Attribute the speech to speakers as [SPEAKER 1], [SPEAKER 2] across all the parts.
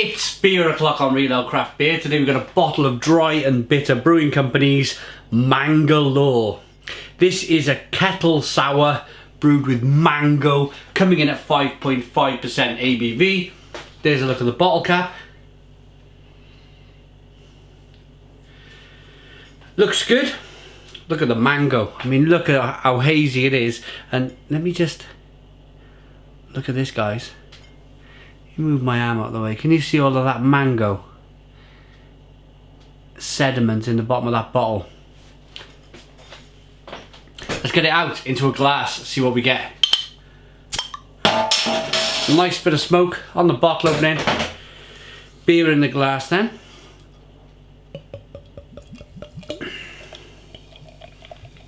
[SPEAKER 1] It's beer o'clock on Real Ale Craft Beer. Today we've got a bottle of Dry and Bitter Brewing Company's Mangalore. This is a kettle sour brewed with mango, coming in at 5.5% ABV. There's a look at the bottle cap. Looks good. Look at the mango. I mean, look at how hazy it is. And let me just look at this, guys. Move my arm out of the way. Can you see all of that mango sediment in the bottom of that bottle? Let's get it out into a glass, see what we get. A nice bit of smoke on the bottle opening. Beer in the glass then.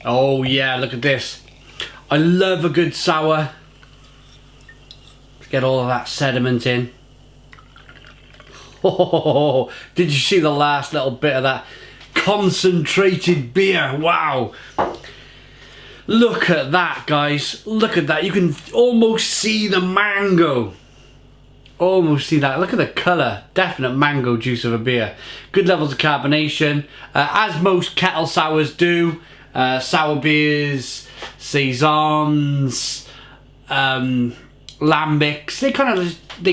[SPEAKER 1] Oh yeah, look at this. I love a good sour. Get all of that sediment in. Oh, did you see the last little bit of that concentrated beer? Wow. Look at that, guys. Look at that. You can almost see the mango. Almost see that. Look at the colour. Definite mango juice of a beer. Good levels of carbonation. As most kettle sours do. Sour beers, saisons, lambics, they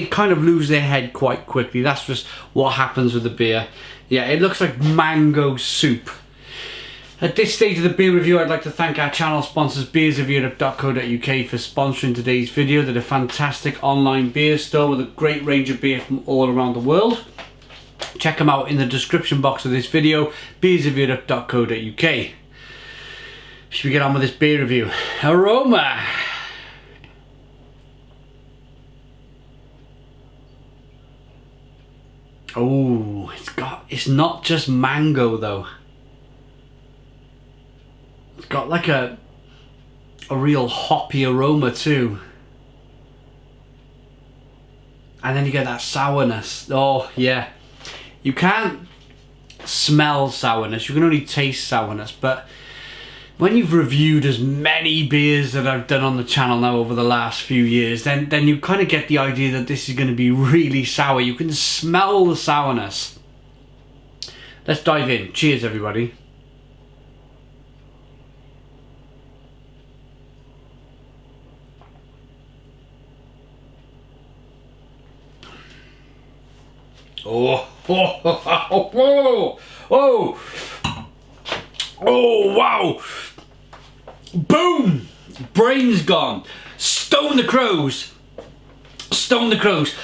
[SPEAKER 1] kind of lose their head quite quickly. That's just what happens with the beer. Yeah, it looks like mango soup. At this stage of the beer review, I'd like to thank our channel sponsors beersofeurope.co.uk for sponsoring today's video. They're a fantastic online beer store with a great range of beer from all around the world. Check them out in the description box of this video, beersofeurope.co.uk. Should we get on with this beer review? Aroma. Oh, it's not just mango though. It's got like a real hoppy aroma too. And then you get that sourness. Oh yeah. You can't smell sourness, you can only taste sourness, but when you've reviewed as many beers that I've done on the channel now over the last few years, then you kind of get the idea that this is going to be really sour. You can smell the sourness. Let's dive in. Cheers, everybody. Oh, oh, oh, oh, oh, oh, wow. Boom! Brain's gone. Stone the crows. Stone the crows.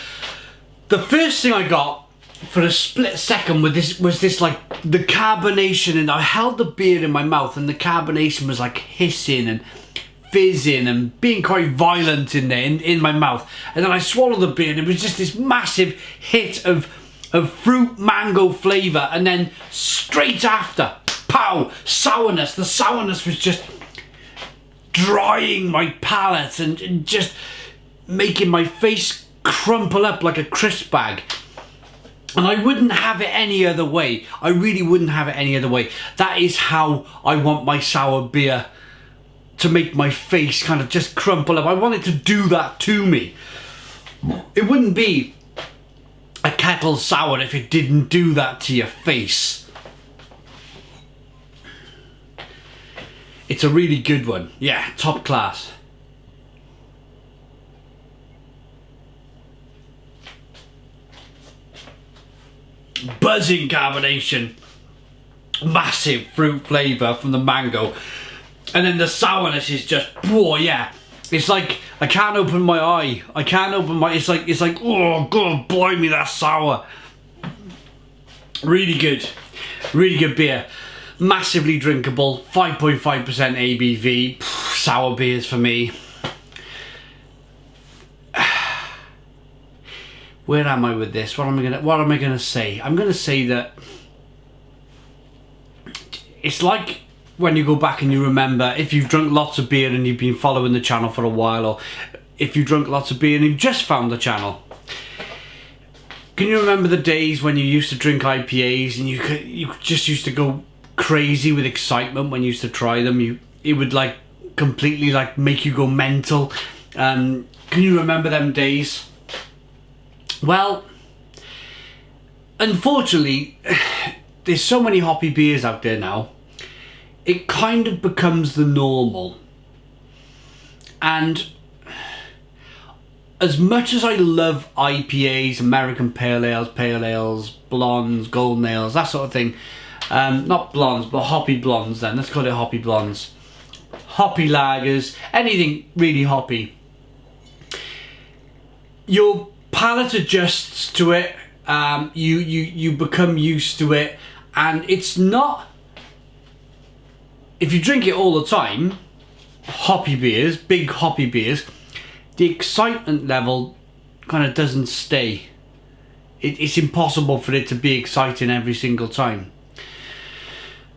[SPEAKER 1] The first thing I got for a split second with this was this like the carbonation, and I held the beer in my mouth and the carbonation was like hissing and fizzing and being quite violent in there in my mouth. And then I swallowed the beer and it was just this massive hit of fruit mango flavour, and then straight after, pow, sourness. The sourness was just drying my palate and just making my face crumple up like a crisp bag. And I wouldn't have it any other way. I really wouldn't have it any other way. That is how I want my sour beer to make my face kind of just crumple up. I want it to do that to me. It wouldn't be a kettle sour if it didn't do that to your face. It's a really good one. Yeah, top class. Buzzing carbonation. Massive fruit flavour from the mango. And then the sourness is just, oh yeah. It's like, I can't open my eye. I can't open my, it's like, oh god, blimey, that's sour. Really good. Really good beer. Massively drinkable, 5.5% ABV, sour beers for me. Where am I with this? What am I gonna say? I'm gonna say that it's like when you go back and you remember, if you've drunk lots of beer and you've been following the channel for a while, or if you've drunk lots of beer and you've just found the channel. Can you remember the days when you used to drink IPAs and you just used to go crazy with excitement when you used to try them? It would like completely like make you go mental. Can you remember them days? Well, unfortunately, there's so many hoppy beers out there now, it kind of becomes the normal. And as much as I love IPAs, American Pale Ales, blondes, golden ales, that sort of thing, not blondes, but hoppy blondes then, let's call it hoppy blondes. Hoppy lagers, anything really hoppy. Your palate adjusts to it, you become used to it, and it's not, if you drink it all the time, hoppy beers, big hoppy beers, the excitement level kind of doesn't stay. It's impossible for it to be exciting every single time.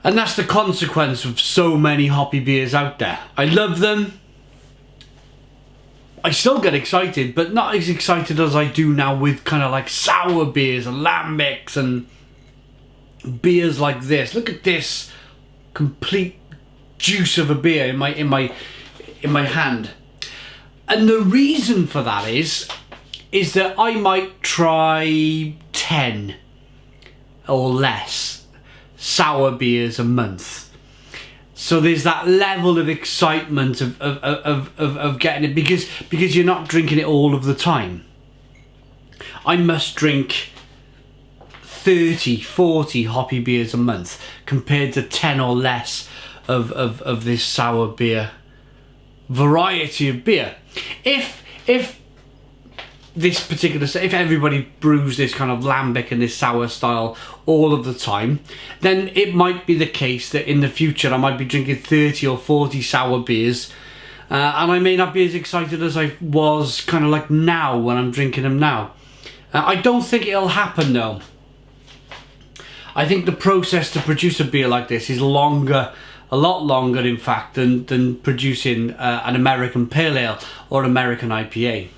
[SPEAKER 1] And that's the consequence of so many hoppy beers out there. I love them. I still get excited, but not as excited as I do now with kind of like sour beers and lambics and beers like this. Look at this complete juice of a beer in my hand. And the reason for that is that I might try 10 or less sour beers a month. So there's that level of excitement of getting it, because you're not drinking it all of the time. I must drink 30, 40 hoppy beers a month compared to 10 or less of this sour beer variety of beer. If this particular, if everybody brews this kind of lambic and this sour style all of the time, then it might be the case that in the future I might be drinking 30 or 40 sour beers, and I may not be as excited as I was kind of like now when I'm drinking them now. I don't think it'll happen though. I think the process to produce a beer like this is longer, a lot longer in fact, than producing an American Pale Ale or American IPA.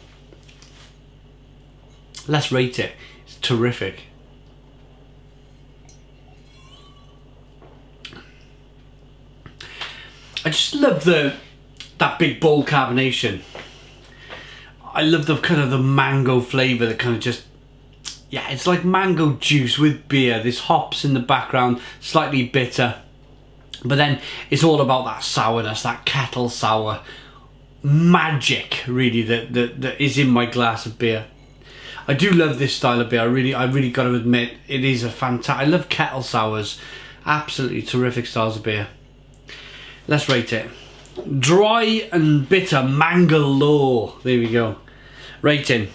[SPEAKER 1] Let's rate it. It's terrific. I just love that big bold carbonation. I love the kind of the mango flavour that kind of just, yeah, it's like mango juice with beer. There's hops in the background, slightly bitter. But then it's all about that sourness, that kettle sour magic, really, that is in my glass of beer. I do love this style of beer. I really got to admit, it is a fantastic. I love kettle sours, absolutely terrific styles of beer. Let's rate it. Dry and bitter Mangalore. There we go. Rating.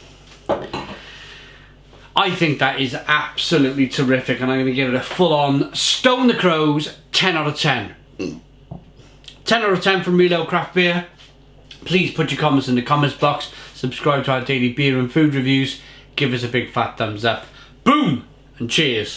[SPEAKER 1] I think that is absolutely terrific, and I'm going to give it a full-on Stone the Crows 10 out of 10. 10 out of 10 from Real Ale Craft Beer. Please put your comments in the comments box. Subscribe to our daily beer and food reviews. Give us a big fat thumbs up. Boom and cheers.